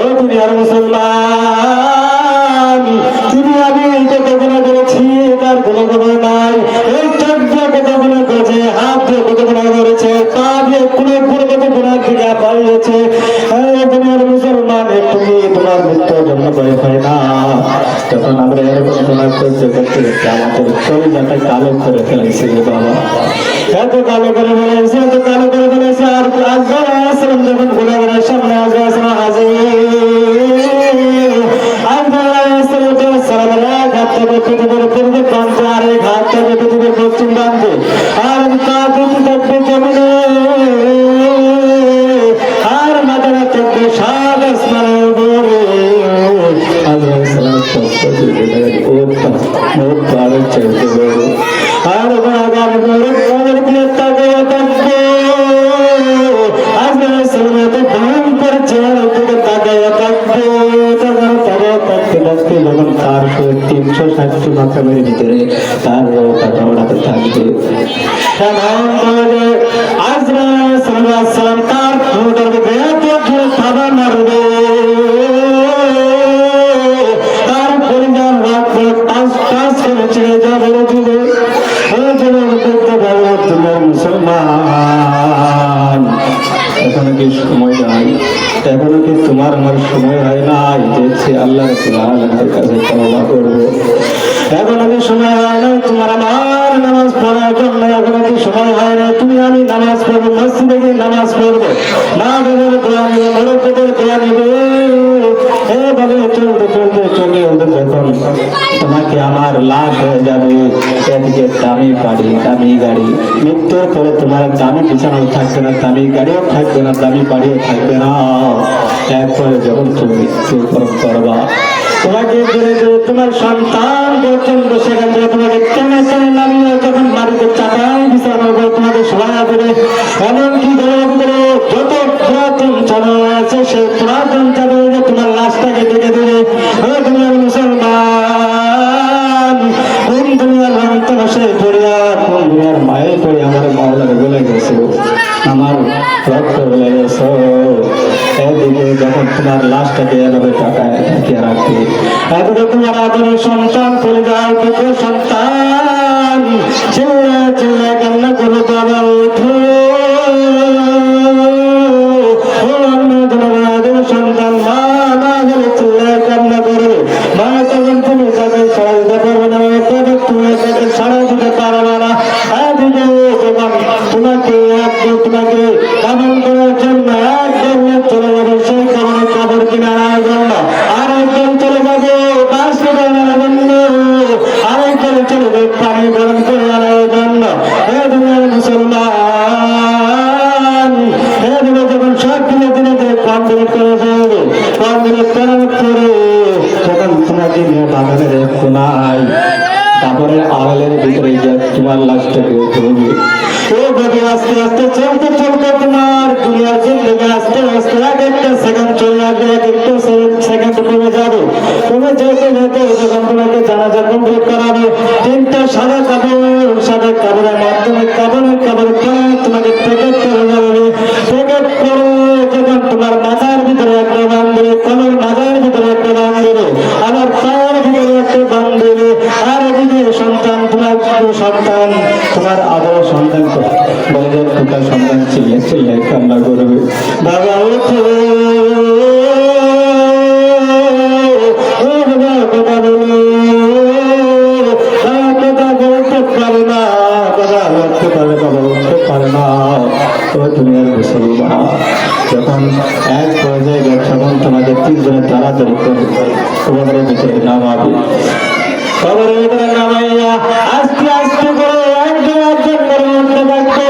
ও দুনিয়ার মুসলমান, তুমি আমি কত গুনাহ করেছি, তার কোনো খবর নাই। এই চোখ দিয়ে কত গুনাহ করেছে, হাত দিয়ে কত গুনাহ করেছে, পা দিয়ে কোনো কত গুনাহ থেকে পালিয়েছে। দুনিয়ার মুসলমান, তুমি তোমার মৃত্যুর জন্য ভয় পাই না। যখন আমরা এরকম গুনাহ করতে করতে আমাদের শরীরটা কালো করে ফেলেছে বাবা, এত কালো করে ফেলেছে, এত কালো করে ফেলেছে। আর আজরাইল যখন গুনাহের সামনে আজরাইল হাজির, আজরাইল এক হাত থেকে পৃথিবীর পূর্ব প্রান্তে, আর এক হাত থেকে পৃথিবীর পশ্চিম প্রান্তে, আর তার দুটি থাকবে জমিনে, আর মাথাটা থাকবে সাত আসমানের উপরে। আজরাইল আরো চলতে বড়, আর বাবার বড় তাদের দিয়ে তাকে থাকবে। আজরাইল এত ভয়ঙ্কর চেহারা থেকে তাকে থাকবে, যখন তার 360 মাকামের ভিতরে তার রোগটা ওড়াতে থাকবে। আজরাইল সালাম তার ঠোঁটের ভিতরে এত জোরে থাবা মারবে, তার পরিবার রাত টাচ টাচ করে ছেড়ে যাবে। তোমার মুসলমান, এখনো কি সময় নাই? এখনো কি তোমার আমার সময় হয় নাই দেখছি আল্লাহ কাছে তওবা করবো? এখনো কি সময় হয় না তোমার আমার নামাজ পড়ার জন্য? এখনো কি সময় হয় না তুমি আমি নামাজ পড়বো, মসজিদে গিয়ে নামাজ পড়বো, না বেদের দোয়া নিবে, মরদের দোয়া নিবে? এভাবে চলতে চলতে চলে যখন তোমাকে আমার লাভ হয়ে যাবে, এদিকে দামি বাড়ি দামি গাড়ি, মৃত্যুর পরে তোমার দামি বিছানাও থাকবে না, দামি গাড়িও থাকবে না, দামি বাড়িও থাকবে না। এরপরে যখন তুমি মৃত্যুবরণ করবা, তোমাকে তোমার সন্তান পর্যন্ত সেখান থেকে তোমাকে টেনে টেনে নামিয়ে যখন বাড়িতে চাকায় বিছানো হবে, তোমাকে শোয়া দেবে। এমনকি ভিতরে যত পুরাতন চাদর আছে সেই পুরাতন চাদরে তোমার লাশটাকে ডেকে দেবে। দুনিয়ার মুসলমান, কোন দুনিয়ার রক্তবাসে পড়িয়া, কোন দুনিয়ার মায়ে পড়ে আমার মাওলারে বলে গেছো, আমার রক্ত বলে গেছো। এদিকে যখন তোমার লাশটাকে এভাবে টাকায় ঢেকে রাখবে, এদিকে তোমার আদরের সন্তান পরিবার থেকে সন্তান চিল্লা চিল্লা কান্না করে বাবা উঠো, সন্তান মা না বলে চিল্লা কান্না করবে। মা তখন তুমি তাকে ছাড়া দিতে পারবে না, তুমি তাকে ছাড়া দিতে পারবে না। এদিকে যখন তোমাকে তোমাকে কাবল করার জন্য একজন চলে যাবে সেই কারণে কাবর কিনার জন্য, আরেকজন চলে যাবে বাস করার জন্য, আরেকজন চলে যাবে পানি গরম করে আনার জন্য। দুনিয়ার মুসলমান, এদিকে যখন সব দিনে দিনে কমপ্লিট করে যাবে, কমপ্লিট করার পরে যখন তোমাকে নিয়ে বাগানের কোনায় কাপড়ের আড়ালের ভিতরে গিয়ে তোমার লাশটাকে ধরবে। আস্তে আস্তে চলতে চলতে তোমার দুনিয়ার জিন্দগি আস্তে আস্তে এক একটা সেকেন্ড চলে যাবে, এক একটা সেকেন্ড কমে যাবে। তুমি যেতে যেতে যখন তোমাকে জানাজা কমপ্লিট করাবে, 3টা সাদা কাপড়ের মাধ্যমে কাপড় তোমাকে প্যাকেট করে যাবে। প্যাকেট করে যখন তোমার মাথার ভিতরে একটা বান দেবে, কলের মাথার ভিতরে একটা বান দেবে, আবার পায়ের ভিতরে একটা বান দেবে। আর এদিকে সন্তান, তোমার সন্তান, তোমার আদর সন্তান বলে পিতার সন্তান চিল্লে চিল্লে কান্না করবে, বাবা ওঠো, কথা বলো, কথা বলতে পারে না, কথা বলতে পারে, কথা বলতে পারে না। তো দুনিয়ার মুসলমান, যখন এক পর্যায়ে যখন তোমাকে 3 জনে তাড়াতাড়ি করে তোমাদের ভিতরে নামাবে, খবরের ভিতরে নামাইয়া আস্তে আস্তে করে একজন একজন করে উঠতে থাকবে।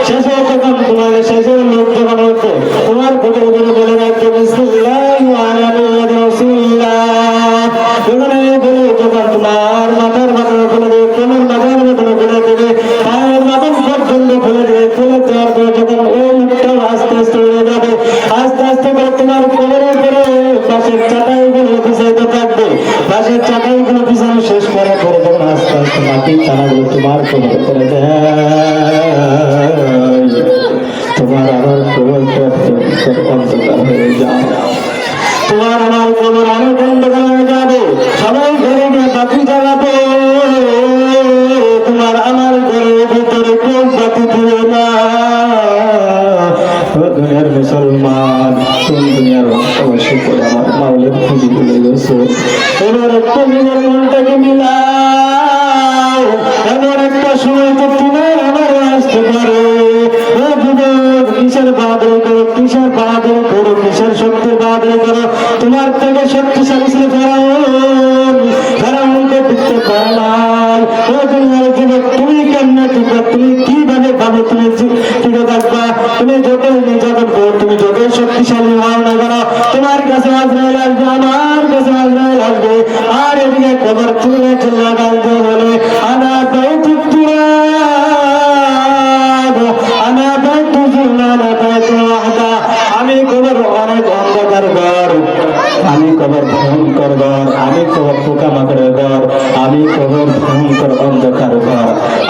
শেষে যখন তোমার শেষে লোক যখন উঠবে, তোমার ভোটের উপরে বলে রাখবে বিসমিল্লাহ ওয়া আলা মিল্লাতি রাসূলিল্লাহ। যখন তোমার মাথার মাথার ফেলে দেবে, কোমর মাথার মাথার ফেলে দেবে, পায়ের মাথার পর্যন্ত ফেলে দেবে। ফেলে দেওয়ার পরে যখন ওই লোকটাও আস্তে আস্তে উড়ে যাবে, আস্তে আস্তে করে তোমার কোমরের উপরে পাশের চাটাইগুলো বিছাইতে থাকবে। পাশের চাটাইগুলো বিছানো শেষ করার পরে যখন আস্তে আস্তে মাটির চানাগুলো তোমার কোমরে করে দেয়, তোমার আবার কোমরটা অন্ধকার হয়ে যায়। তোমার আমার কবর অনেক অন্ধকার হয়ে যাবে, সবাই ঘরে গিয়ে বাতি জ্বালাবে, তোমার আমার ঘরের ভিতরে কেউ বাতি দিবে না। দুনিয়ার মুসলমান, কোন দুনিয়ার অবশ্যই করে আমার মাওলের খুঁজি ভুলে গেছো। এবার একটু নিজের মনটাকে মিলাও, এমন একটা সময় তো তোমার আমার আসতে পারে। কিসের বাদল করো, কিসের বাদল করো, কিসের শক্তির বাদল করো, তোমার থেকে শক্তিশালী ছিল ফেরাউন, ফেরাউনকে টিকতে পারে নাই। ও দুনিয়ার যুবক, তুমি কেমনে টিকবে, তুমি কিভাবে ভাবে তুমি টিকে থাকবা? তুমি যতই নির্যাতন করো, তুমি যতই শক্তিশালী হও না কেন, তোমার কাছে আজরাইল আসবে, আমার কাছে আজরাইল আসবে। আর এদিকে কবর তুলে চলে গাইতে বলে আনা বাইতুত তুরাব, আনা বাইতুল জুলমান, বাইতুল ওয়াহদা। আমি কবর অনেক অন্ধকার ঘর, আমি কবর ভয়ঙ্কর ঘর, আমি কবর পোকামাকড়ের ঘর, আমি কবর ভয়ঙ্কর অন্ধকার ঘর।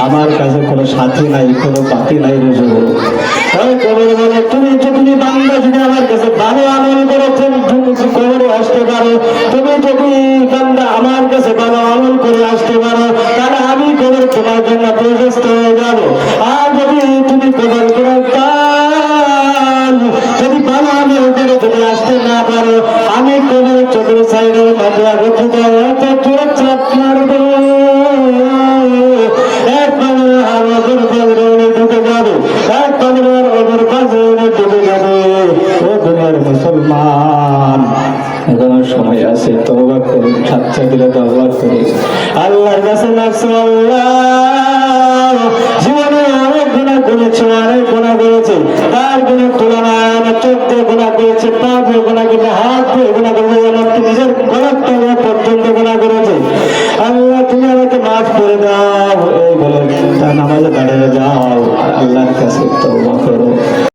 আমার কাছে কোনো সাথী নাই, কোনো পাতি নাই রে যুবক। ওই কবর বলে তুমি বান্দা যদি আমার কাছে ভালো আমল করো, তুমি কবরে আসতে পারো। তুমি যদি বান্দা আমার কাছে ভালো আমল করে আসতে পারো, তাহলে আমি কবর তোমার জন্য প্রশস্ত হয়ে যাবো। আর যদি তুমি কবর করে যদি ভালো আমল করে যদি আসতে না পারো, আমি কবর চোখের সাইডের মাঝে আগত চাপ মারবো, এক পাগল আর অপর পাগল ঢুকে যাবে, এক পাগল আর অপর পাগল ঢুকে যাবে। ও দুনিয়ার মুসলমান, এখনো সময় আছে, তওবা করুন, সাচ্চা দিলে তওবা করুন, আল্লাহর কাছে নাফস আল্লাহ। জীবনে অনেক গুনাহ করেছে, অনেক গুনাহ করেছে, তার গুনাহ তুলনায় চোখ দিয়ে গুনাহ